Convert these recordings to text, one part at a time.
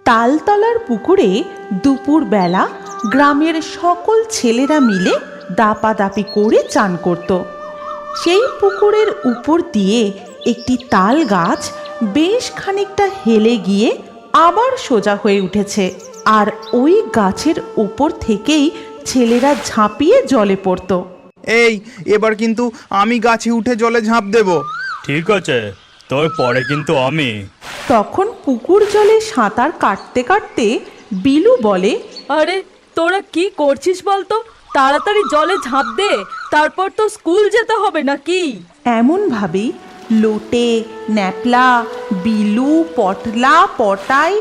তালতলার পুকুরে দুপুরবেলা গ্রামের সকল ছেলেরা মিলে দাপাদাপি করে চান করত। সেই পুকুরের উপর দিয়ে একটি তাল গাছ বেশ খানিকটা হেলে গিয়ে আবার সোজা হয়ে উঠেছে, আর ওই গাছের উপর থেকেই ছেলেরা ঝাঁপিয়ে জলে পড়ত। এই এবার কিন্তু আমি গাছে উঠে জলে ঝাঁপ দেব। ঠিক আছে, তবে পরে কিন্তু আমি। তখন পুকুর জলে সাঁতার কাটতে কাটতে বিলু বলে, আরে তোরা কি করছিস বলতো? তাড়াতাড়ি জলে ঝাঁপ দে, তারপর তো স্কুল যেতে হবে নাকি? এমনভাবেই লোটে, ন্যাপলা, বিলু, পটলা, পটাই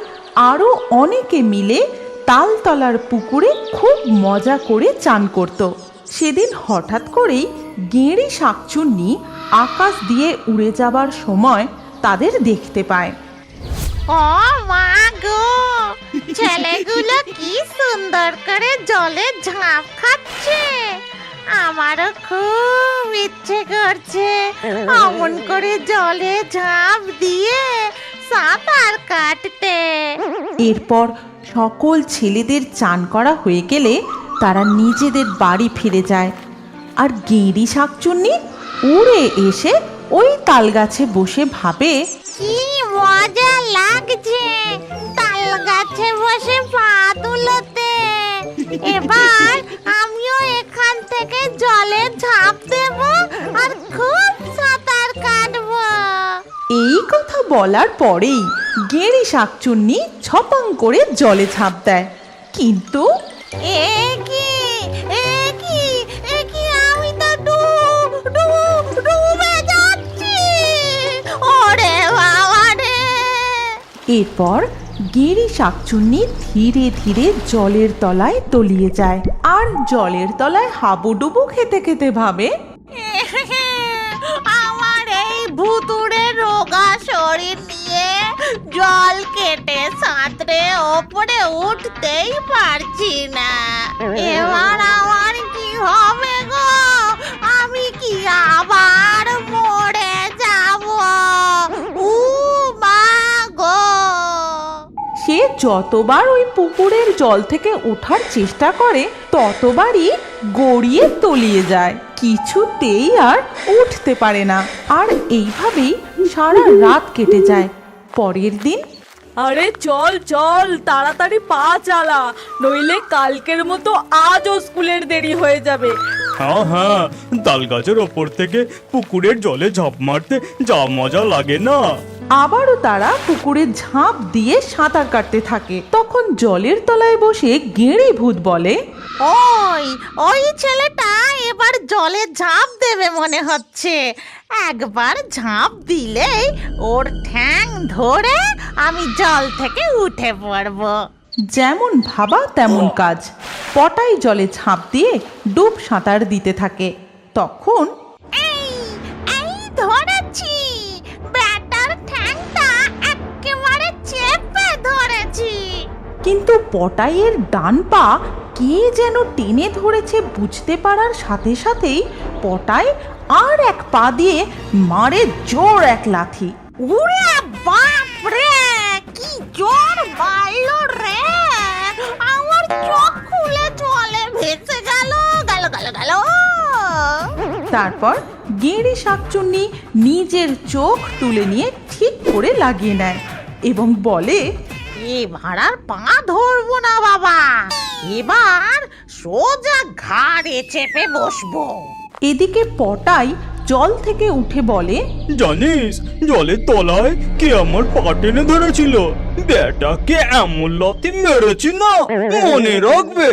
আরও অনেকে মিলে তালতলার পুকুরে খুব মজা করে চান করত। সেদিন হঠাৎ করেই গেঁড়ি শাকচুন্নি আকাশ দিয়ে উড়ে যাবার সময় তাদের দেখতে পায়। ও মা গো, ছেলেগুলো কি সুন্দর করে জলে ঝাঁপ খাচ্ছে। আমারও খুব ইচ্ছে করছে অমন করে জলে ঝাঁপ দিয়ে সাঁতার কাটতে। এরপর সকল ছেলেদের চান করা হয়ে গেলে তারা নিজেদের বাড়ি ফিরে যায়, আর গেঁড়ি শাকচুন্নি উড়ে এসে ওই তাল গাছে বসে ভাবে, কি মজা লাগছে তাল গাছে বসে পা তুলতে। এবার আমিও এখান থেকে জলে ঝাঁপ দেব আর খুব সাঁতার কাটবো। এই কথা বলার পরেই গেঁড়ি শাকচুন্নি ছপাং করে জলে ঝাঁপ দেয়। কিন্তু এ কি আমি তো ডুবে যাচ্ছি। ওরে বাবা রে! এরপর গেঁড়ি শাকচুন্নি ধীরে ধীরে জলের তলায় তলিয়ে যায়, আর জলের তলায় হাবুডুবু খেতে খেতে ভাবে, আমার এই ভুতুড়ে রোগা শরীর নিয়ে জল কেটে সাঁতরে ওপরে উঠতেই পারছি না। এবার আমার কি হবে গো? আমি কি আবার মরে যাব? উ মা গো! সে যতবার ওই পুকুরের জল থেকে ওঠার চেষ্টা করে ততবারই গড়িয়ে তলিয়ে যায়, কিছুতেই আর উঠতে পারে না। আর এইভাবেই সারা রাত কেটে যায়। পরের দিন আরে চল চল, তাড়াতাড়ি পা চালা, নইলে কালকের মতো আজও স্কুলের দেরি হয়ে যাবে। হ্যাঁ হ্যাঁ, তাল গাছের ওপর থেকে পুকুরের জলে ঝাঁপ মারতে যা মজা লাগে না। আবারও তারা পুকুরে ঝাঁপ দিয়ে সাঁতার কাটতে থাকে। তখন জলের তলায় বসে গেঁড়ি ভূত বলে, ওই ছেলেটা এবার জলে ঝাঁপ দেবে মনে হচ্ছে। একবার ঝাঁপ দিলেই ওর ঠ্যাং ধরে আমি জল থেকে উঠে পড়বো। যেমন ভাবা তেমন কাজ। পটাই জলে ঝাঁপ দিয়ে ডুব সাঁতার দিতে থাকে। তখন এই ধরেছি, ব্যাটার ঠ্যাংটা একেবারে চেপে ধরেছি। কিন্তু পটাইয়ের ডান পা কে যেন টেনে ধরেছে বুঝতে পারার সাথে সাথেই পটাই আর এক পা দিয়ে মারে জোর এক লাথি। উরে বাপ রে, কি জোর মারলো রে! আমার চোখ খুলে জলে ভেসে গেল। তারপর গেঁড়ি শাকচুন্নি নিজের চোখ তুলে নিয়ে ঠিক করে লাগিয়ে নেয় এবং বলে, এবার আর পা ধরবো না বাবা, এবার সোজা ঘাড়ে চেপে বসবো। এদিকে পটাই জল থেকে উঠে বলে, জানিস জলের তলায় কে আমার পা টেনে ধরেছিল? বেটাকে এমন লাথি মেরেছি না, মনে রাখবে।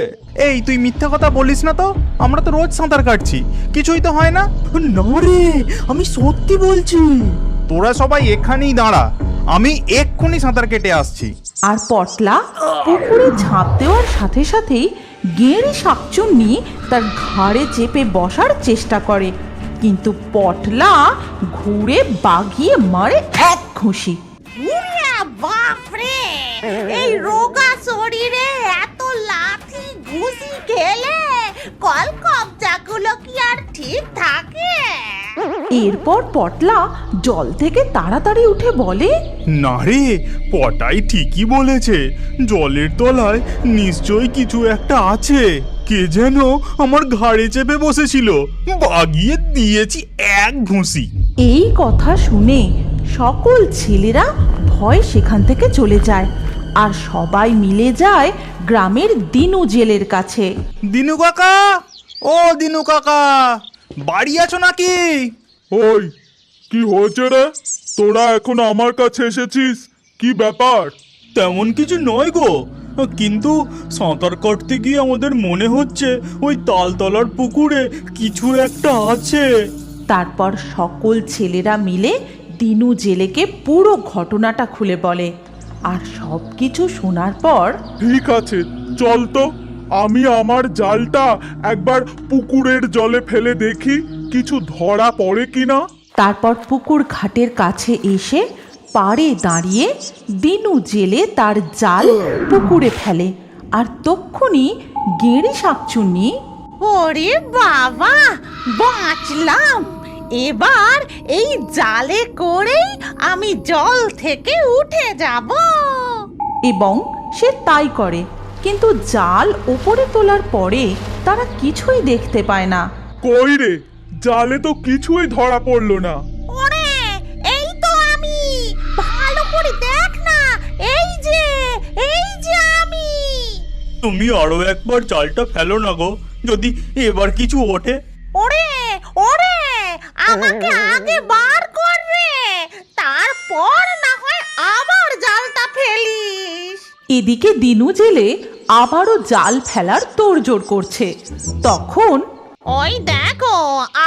এই তুই মিথ্যা কথা বলিস না তো, আমরা তো রোজ সাঁতার কাটছি, কিছুই তো হয় না। না রে, আমি সত্যি বলছি। তোরা সবাই এখানেই দাঁড়া, আমি এক্ষুনি সাঁতার কেটে আসছি। আর পটলা পুকুরে ঝাঁপ দেওয়ার সাথে সাথেই গেঁড়ি শাকচুন্নি তার ঘাড়ে চেপে বসার চেষ্টা করে, কিন্তু পটলা ঘুরে বাগিয়ে মারে এক ঘুষি। উরে বাপ রে, এই রোগা শরীরে এত লাথি ঘুষি খেলে কল কবজাগুলো কি আর ঠিক থাকে? এরপর পটলা জল থেকে তাড়াতাড়ি উঠে বলে, না রে, পটাই ঠিকই বলেছে, জলের তলায় নিশ্চয়ই কিছু একটা আছে। কে যেন আমার ঘাড়ে চেপে বসেছিল, বাগিয়ে দিয়েছি এক ঘুষি। এই কথা শুনে সকল ছেলেরা ভয় সেখান থেকে চলে যায় আর সবাই মিলে যায় গ্রামের দিনু জেলের কাছে। দিনু কাকা, ও দিনু কাকা, বাড়ি আছো নাকি? ওই কি হয়েছে রে? তোরা এখন আমার কাছে এসেছিস, কি ব্যাপার? তেমন কিছু নয় গো, কিন্তু সাঁতার কাটতে গিয়ে আমাদের মনে হচ্ছে ওই তালতলার পুকুরে কিছু একটা আছে। তারপর সকল ছেলেরা মিলে দিনু জেলেকে পুরো ঘটনাটা খুলে বলে। আর সব কিছু শোনার পর ঠিক আছে, চল তো, আমি আমার জালটা একবার পুকুরের জলে ফেলে দেখি কিছু ধরা পড়ে কিনা। তারপর পুকুর ঘাটের কাছে এসে পাড়ে দাঁড়িয়ে দিনু জেলে তার জাল পুকুরে ফেলে। আর তক্ষুনি গেঁড়ি শাকচুন্নি ওরে বাবা, বাঁচলাম! এবার এই জালে করেই আমি জল থেকে উঠে যাব। এবং সে তাই করে, কিন্তু জাল ওপরে তোলার পরে তারা কিছুই দেখতে পায় না। কই রে, জালে তো কিছুই ধরা পড়লো না। ওরে, এই তো আমি! ভালো করে দেখ না, এই যে আমি! তুমি আরো একবার জালটা ফেলো না গো, যদি এবার কিছু ওঠে। ওরে ওরে, আমাকে আগে বার কর রে, তারপর না হয় আবার জালটা ফেলিস। এদিকে দিনু জেলে আবারও জাল ফেলার তোড়জোড় করছে। তখন ওই দেখো,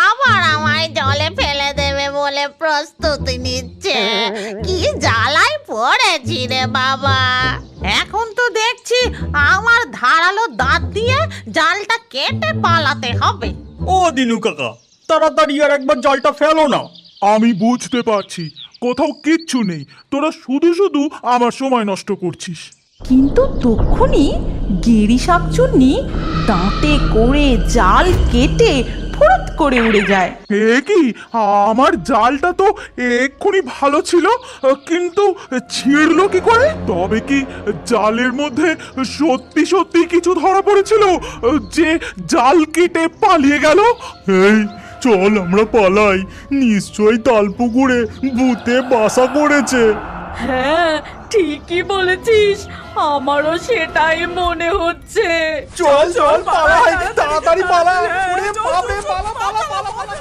আবার আমায় জলে ফেলে দেবে বলে প্রস্তুতি নিচ্ছে। কি জ্বালায় পড়েছি রে বাবা! এখন তো দেখছি আমার ধারালো দাঁত দিয়ে জালটা কেটে পালাতে হবে। ও দিনু কাকা, তাড়াতাড়ি আর একবার জালটা ফেলো না। আমি বুঝতে পারছি কোথাও কিচ্ছু নেই, তোরা শুধু শুধু আমার সময় নষ্ট করছিস। কিন্তু তক্ষুনি গেঁড়ি শাকচুন্নি দাঁতে করে জাল কেটে ফুরুত করে উড়ে যায়। এ কি, আমার জালটা তো এক্ষুনি ভালো ছিল, কিন্তু ছিঁড়লো কি করে? তবে কি জালের মধ্যে সত্যি সত্যি কিছু ধরা পড়েছিল যে জাল কেটে পালিয়ে গেল? এই চল আমরা পালাই, নিশ্চয়ই তালপুকুরে ভূতে বাসা করেছে। হ্যাঁ, ঠিকই বলেছিস, আমারও সেটাই মনে হচ্ছে। চল চল পালাই, তাড়াতাড়ি পালা! ওরে বাপরে, পালা পালা পালা পালা!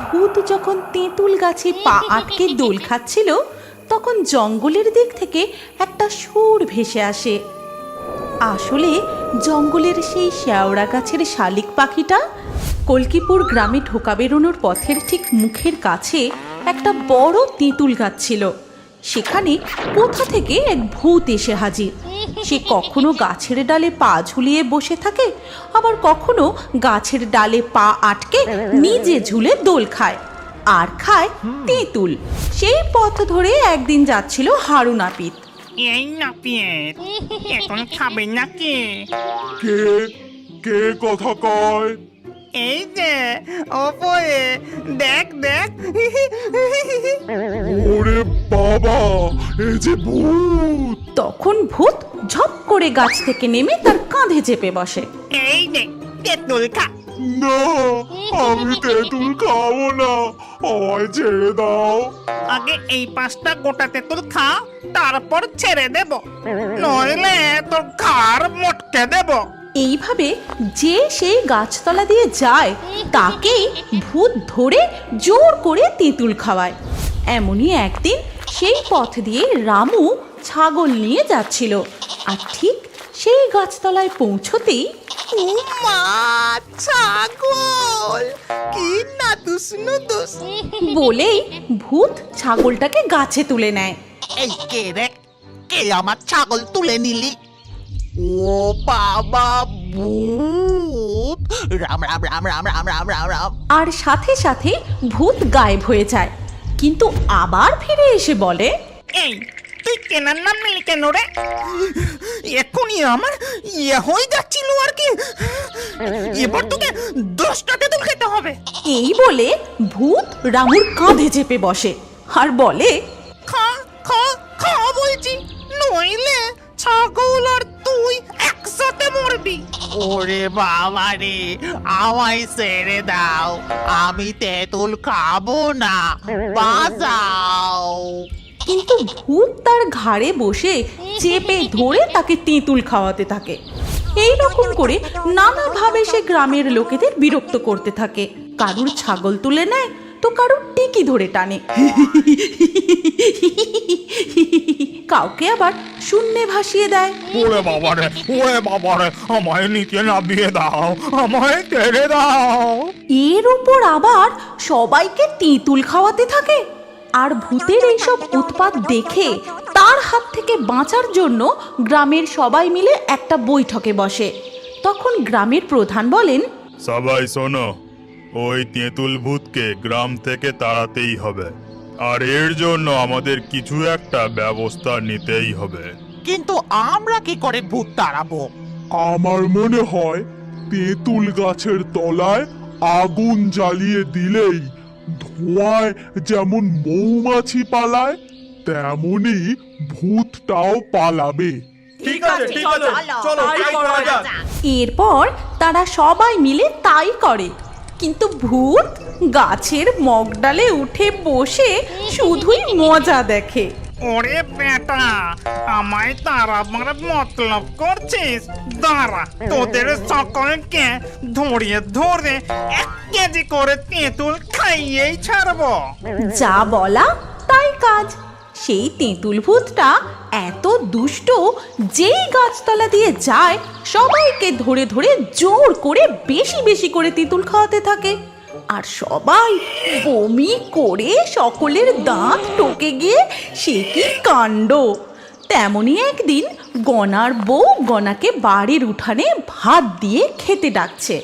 ভূত যখন তেঁতুল গাছে পা আটকে দোল খাচ্ছিল, তখন জঙ্গলের দিক থেকে একটা সুর ভেসে আসে। আসলে জঙ্গলের সেই শেওড়া গাছের শালিক পাখিটা কল্কিপুর গ্রামে ঢোকা বেরোনোর পথের ঠিক মুখের কাছে একটা বড় তেঁতুল গাছ ছিল। সেখানে কোথা থেকে এক ভূত এসে হাজির। সে কখনো গাছের ডালে পা ঝুলিয়ে বসে থাকে, আবার কখনো গাছের ডালে পা আটকে নিজে ঝুলে দোল খায়, আর খায় তেঁতুল। সেই পথ ধরে একদিন যাচ্ছিল হারু নাপিত। এই নাপিত, এখন খাবে নাকি? কে কে কথা কয়? এই যে ওপরে দেখ দেখ। ওরে বাবা, এই যে ভূত! তখন ভূত ঝপ করে গাছ থেকে নেমে তার কাঁধে চেপে বসে। এই দেখ, তেঁতুল খা। না, আমি তেঁতুল খাবো না, আমায় ছেড়ে দাও। আগে এই 5টা গোটা তেঁতুল খা, তারপর ছেড়ে দেব, নইলে তোর ঘাড় মটকে দেব। এইভাবে যে সেই গাছতলা দিয়ে যায় তাকেই ভূত ধরে জোর করে তেঁতুল খাওয়ায়। এমনই একদিন সেই পথ দিয়ে রামু ছাগল নিয়ে যাচ্ছিল, আর ঠিক সেই গাছতলায় পৌঁছতেই উমা, ছাগল! কি নাদুস নুদুস! বলেই ভূত ছাগলটাকে গাছে তুলে নেয়। এই কে রে? কে আমার ছাগল তুলে নিলি? ও বাবা, ভূত! রাম রাম রাম রাম রাম রাম রাম রাম! আর সাথে সাথে ভূত গায়েব হয়ে যায়, কিন্তু আবার ফিরে এসে বলে, এই তুই কেনার নাম নিলি কেন রে? এখনই আমার হয়ে যাচ্ছিল আর কি। এবার তোকে 10টা তেঁতুল খেতে হবে। এই বলে ভূত রামুর কাঁধে চেপে বসে আর বলে, খা খা খা বলছি, নইলে ছাগল আর তুই একসাথে মরবি। ওরে বাবা রে, আমায় ছেড়ে দাও, আমি তেঁতুল খাবো না, বাঁচাও। কিন্তু ভূত তার ঘাড়ে বসে চেপে ধরে তাকে তেঁতুল খাওয়াতে থাকে। এই রকম করে নানাভাবে সে গ্রামের লোকেদের বিরক্ত করতে থাকে। কারুর ছাগল তুলে নেয় তো কারুর টিকি ধরে টানে, কাউকে আবার শূন্যে ভাসিয়ে দেয়। ওরে বাবারে, আমায় নিচে নামিয়ে দাও, আমায় ছেড়ে দাও। এর উপর আবার সবাইকে তেঁতুল খাওয়াতে থাকে। আর ভূতের এইসব উৎপাত দেখে তার হাত থেকে বাঁচার জন্য গ্রামের সবাই মিলে একটা বৈঠকে বসে। তখন গ্রামের প্রধান বলেন, সবাই শোনো, ওই তেঁতুল ভূতকে গ্রাম থেকে তাড়াতেই হবে, আর এর জন্য আমাদের কিছু একটা ব্যবস্থা নিতেই হবে। কিন্তু আমরা কি করে ভূত তাড়াবো? আমার মনে হয় তেঁতুল গাছের তলায় আগুন জ্বালিয়ে দিলেই ধোঁয়ায় যেমন মৌমাছি পালায়, তেমনি ভূতটাও পালাবে। ঠিক আছে, চলো তাই করা যাক। এরপর তারা সবাই মিলে তাই করে। কিন্তু ভূত গাছের মগডালে উঠে বসে শুধুই মজা দেখে। ওরে বেটা, আমায় তাড়াবার মতলব করছিস? দাঁড়া, তোদের সকলকে ধরে ধরে 1 কেজি করে তেঁতুল খাইয়েই ছাড়বো। যা বলা তাই কাজ। সেই তেঁতুল ভূতটা এত দুষ্ট, যেই গাছতলা দিয়ে যায় সবাইকে ধরে ধরে জোর করে বেশি বেশি করে তেঁতুল খাওয়াতে থাকে। আর সবাই বমি করে সকলের দাঁত টকে গিয়ে সে কি কাণ্ড। তেমনি একদিন গনার বউ গনাকে বাড়ির উঠানে ভাত দিয়ে খেতে ডাকছে।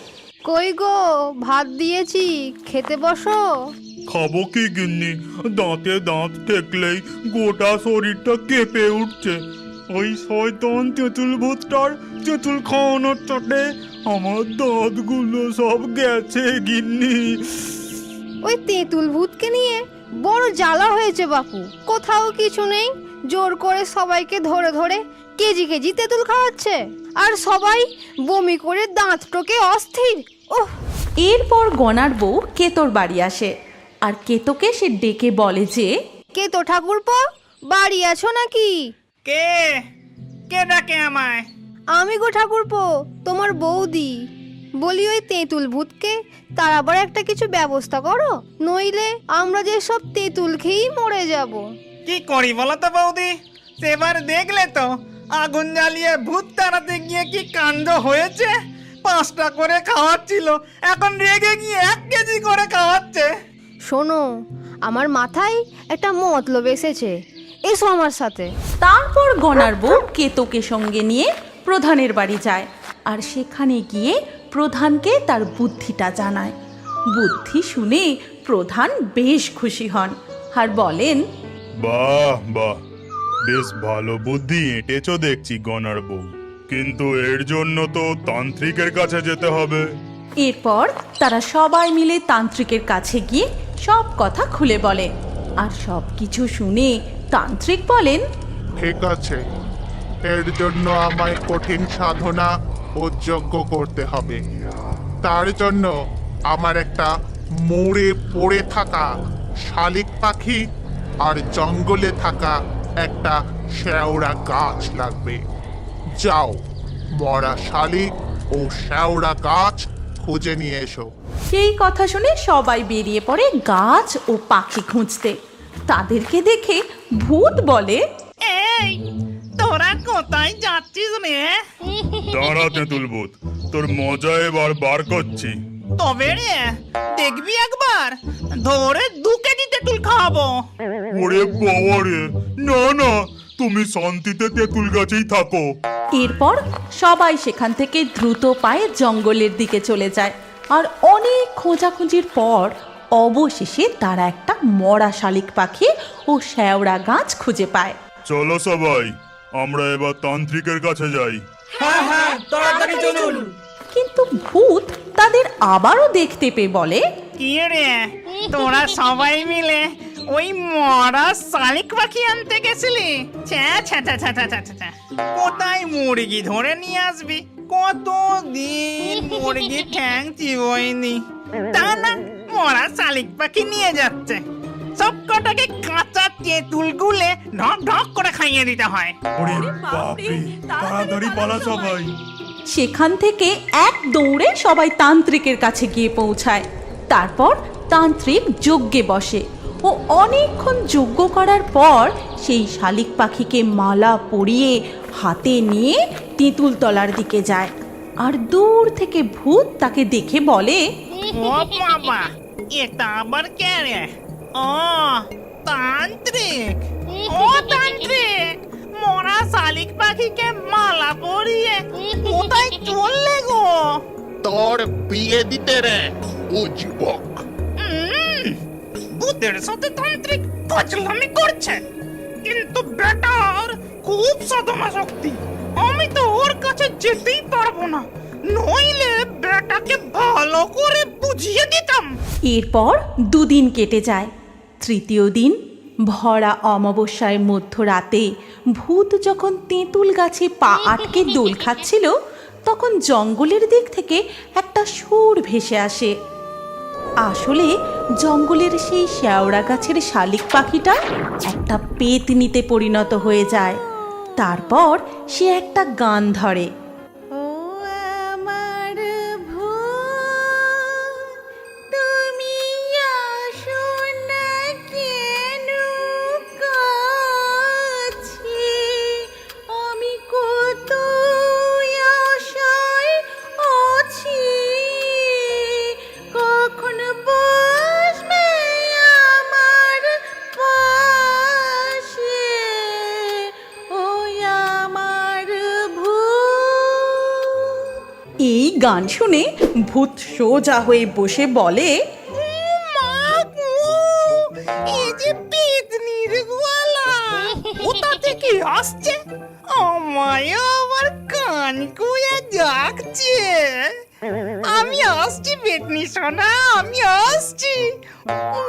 কই গো, ভাত দিয়েছি, খেতে বসো। খাবো কি গিন্নি, দাঁতে দাঁত ঠেকলেই গোটা শরীরটা কেঁপে উঠছে। ওই শয়তান তেঁতুল ভূতটার তেঁতুল খাওয়ানোর চটে আমার দাঁতগুলো সব গেছে গিন্নি। ওই তেঁতুল ভূতকে নিয়ে বড় জ্বালা হয়েছে বাপু। কোথাও কিছু নেই, জোর করে সবাইকে ধরে ধরে কেজি কেজি তেঁতুল খাওয়াচ্ছে, আর সবাই বমি করে দাঁত টোকে অস্থির। ওহ! এরপর গনার বউ কেতোর বাড়ি আসে আর কেতোকে সে ডেকে বলে যে, কে তো ঠাকুরপো, বাড়ি আছো নাকি? কে কে ডাকে আমায়? আমি গো ঠাকুরপো, তোমার বৌদি। বলি ওই তেঁতুল ভূতকে তার আবার একটা কিছু ব্যবস্থা করো, নইলে আমরা যে সব তেঁতুল খেয়েই মরে যাব। কি করি বলো তো বৌদি? সেবার দেখলে তো আগুন জ্বালিয়ে ভূত তাড়াতে গিয়ে কি কাণ্ড হয়েছে। 5টা করে খাওয়াচ্ছিল, এখন রেগে গিয়ে 1 কেজি করে খাওয়াচ্ছে। শোনো, আমার মাথায় একটা মতলব এসেছে, এসো আমার সাথে। তারপর গনার বউ কেতোকে সঙ্গে নিয়ে প্রধানের বাড়ি যায় আর সেখানে গিয়ে প্রধানকে তার বুদ্ধিটা জানায়। বুদ্ধি শুনে প্রধান বেশ খুশি হন আর বলেন, বাহ বাহ, বেশ ভালো বুদ্ধি এঁটেছো দেখছি গনার বউ, কিন্তু এর জন্য তো তান্ত্রিকের কাছে যেতে হবে। এরপর তারা সবাই মিলে তান্ত্রিকের কাছে গিয়ে সব কথা খুলে বলে। আর সব কিছু শুনে তান্ত্রিক বলেন, ঠিক আছে, এর জন্য আমায় কঠিন সাধনা ও যজ্ঞ করতে হবে। তার জন্য আমার একটা মরে পড়ে থাকা শালিক পাখি আর জঙ্গলে থাকা একটা শেওড়া গাছ লাগবে। যাও, মরা শালিক ও শেওড়া গাছ খুঁজে নিয়ে এসো। সেই কথা শুনে সবাই বেরিয়ে পড়ে গাছ ও পাখি খুঁজতে। তাদেরকে দেখে ভূত বলে, এই তোরা কোথায় যাচ্ছিস রে? দাঁড়া তেঁতুল ভূত, তোর মজা এবার বার করছি। তবে রে, দেখবি একবার ধরে 2 কেজি তেঁতুল খাওয়াবো। ওরে বাবা রে, না না, তুমি শান্তিতে তেঁতুল গাছেই থাকো। এরপর সবাই সেখান থেকে দ্রুত পায়ে জঙ্গলের দিকে চলে যায়। আর অনেক খোঁজাখুঁজির পর অবশেষে তারা একটা মরা শালিক পাখি ও শেওড়া গাছ খুঁজে পায়। চলো সবাই, আমরা এবার তান্ত্রিকের কাছে যাই। হ্যাঁ হ্যাঁ, তাড়াতাড়ি চলুন। কিন্তু ভূত তাদের আবারও দেখতে পেয়ে বলে, কি রে, তোরা সবাই মিলে ওই মরা শালিক পাখি আনতে গেছিলি? ছ্যা ছ্যা ছ্যা ছ্যা ছ্যা ছ্যা ছ্যা। কোথায় মুরগি ধরে নিয়ে আসবি? কতদিন মুরগি ঠ্যাং চিবোয়নি, তা না মরা শালিক পাখি নিয়ে যাচ্ছে। সব কটাকে কাঁচা তেঁতুল গুলে ঢক ঢক করে খাইয়ে দিতে হয়। ওরে বাপরে, তাড়াতাড়ি পালা সবাই। সেখান থেকে এক দৌড়ে সবাই তান্ত্রিকের কাছে গিয়ে পৌঁছায়। তারপর তান্ত্রিক যজ্ঞে বসে ও অনেকক্ষণ যজ্ঞ করার পর সেই শালিক পাখিকে মালা পরিয়ে হাতে নিয়ে তেঁতুল তলার দিকে যায়। আর দূর থেকে ভূত তাকে দেখে বলে, ও বাবা, এটা আবার কে রে? ও তান্ত্রিক, ও তান্ত্রিক, মরা শালিক পাখিকে মালা পরিয়ে কোথায় চললে গো? তোর বিয়ে দিতে রে ও যুবক। ভূতের সাথে তান্ত্রিক ফাজলামি করছে, কিন্তু বেটার খুব সাধনা শক্তি। আমি তো ওর কাছে যেতেই পারবো না, নইলে বেটাকে ভালো করে বুঝিয়ে দিতাম। এরপর দুদিন কেটে যায়। তৃতীয় দিন ভরা অমাবস্যায় মধ্যরাতে ভূত যখন তেঁতুল গাছে পা আটকে দোল খাচ্ছিল, তখন জঙ্গলের দিক থেকে একটা সুর ভেসে আসে। আসলে জঙ্গলের সেই শেওড়া গাছের শালিক পাখিটা একটা পেতনিতে পরিণত হয়ে যায়। তারপর সে একটা গান ধরে, ও আমার ভূত, তুমি আসো না কেন কাছে? আমি কত আশায় আছি, কখন বসবে আমার পাশে? ও আমার ভূত। এই গান শুনে ভূত সোজা হয়ে বসে বলে, এই যে পেতনির গলা, কোথা থেকে আসছে? আমায় আবার কান কুয়ে ডাকছে। আমি আসছি পেতনি সোনা, আমি আসছি। ও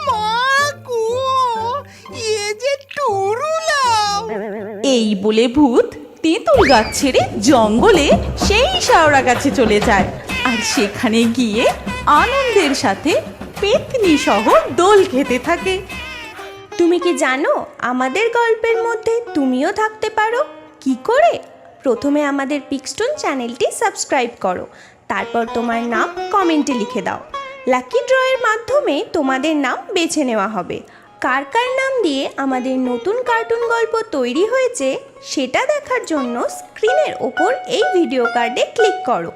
মা গো, এ যে টুরুলাও। এই বলে ভূত তেঁতুল গাছ ছেড়ে জঙ্গলে সেই শেওড়া গাছে চলে যায়। আর সেখানে গিয়ে আনন্দের সাথে পেতনি সহ দোল খেতে থাকে। তুমি কি জানো আমাদের গল্পের মধ্যে তুমিও থাকতে পারো? কি করে? প্রথমে আমাদের পিক্সটোন চ্যানেলটি সাবস্ক্রাইব করো, তারপর তোমার নাম কমেন্টে লিখে দাও। লাকি ড্রয়ের মাধ্যমে তোমাদের নাম বেছে নেওয়া হবে। কার কার নাম দিয়ে আমাদের নতুন কার্টুন গল্প তৈরি হয়েছে সেটা দেখার জন্য স্ক্রিনের ওপর এই ভিডিও কার্ডে ক্লিক করো।